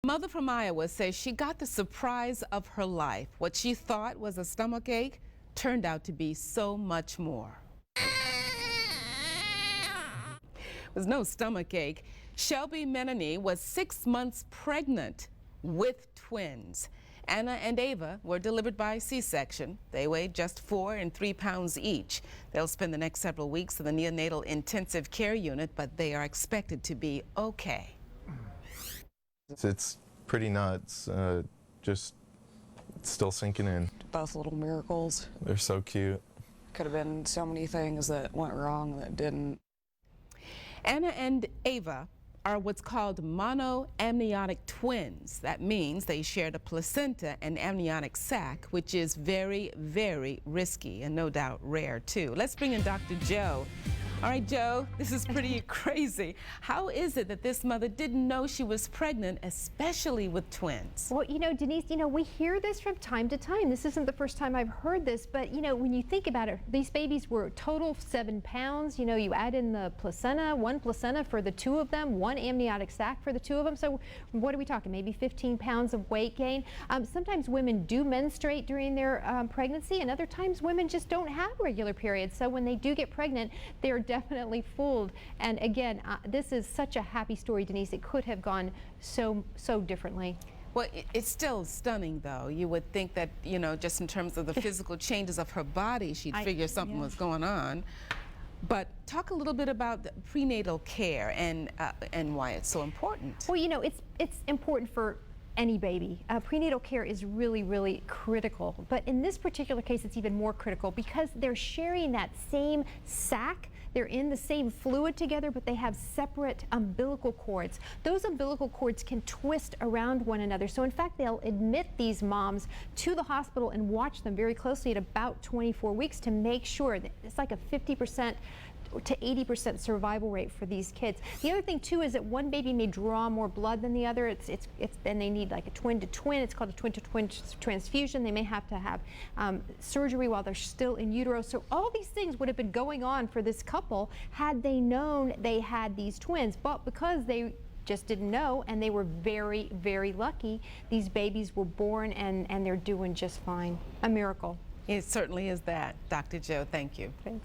Mother from Iowa says she got the surprise of her life. What she thought was a stomach ache turned out to be so much more. It was no stomach ache. Shelby Menany was 6 months pregnant with twins. Anna and Ava were delivered by C-section. They weighed just 4 and 3 pounds each. They'll spend the next several weeks in the neonatal intensive care unit, but they are expected to be okay. It's pretty nuts, just still sinking in. Both little miracles. They're so cute. Could have been so many things that went wrong that didn't. Anna and Ava are what's called monoamniotic twins. That means they shared a placenta and amniotic sac, which is very, very risky and no doubt rare too. Let's bring in Dr. Joe. All right, Joe, this is pretty crazy. How is it that this mother didn't know she was pregnant, especially with twins? Well, Denise, we hear this from time to time. This isn't the first time I've heard this, but, when you think about it, these babies were a total of 7 pounds. You add in the placenta, 1 placenta for the 2 of them, 1 amniotic sac for the 2 of them. So what are we talking? Maybe 15 pounds of weight gain. Sometimes women do menstruate during their pregnancy, and other times women just don't have regular periods. So when they do get pregnant, they're definitely fooled. And again, this is such a happy story, Denise. It could have gone so differently. Well, it's still stunning, though. You would think that, just in terms of the physical changes of her body, she'd figure something was going on. But talk a little bit about the prenatal care and why it's so important. Well, it's important for any baby. Prenatal care is really, really critical. But in this particular case, it's even more critical because they're sharing that same sac. They're in the same fluid together, but they have separate umbilical cords. Those umbilical cords can twist around one another. So in fact, they'll admit these moms to the hospital and watch them very closely at about 24 weeks to make sure that it's like a 50% to 80% survival rate for these kids. The other thing too is that one baby may draw more blood than the other. Then they need like a twin to twin. It's called a twin to twin transfusion. They may have to have surgery while they're still in utero. So all these things would have been going on for this couple had they known they had these twins. But because they just didn't know, and they were very, very lucky, these babies were born and they're doing just fine. A miracle. It certainly is that. Dr. Joe, thank you. Thanks.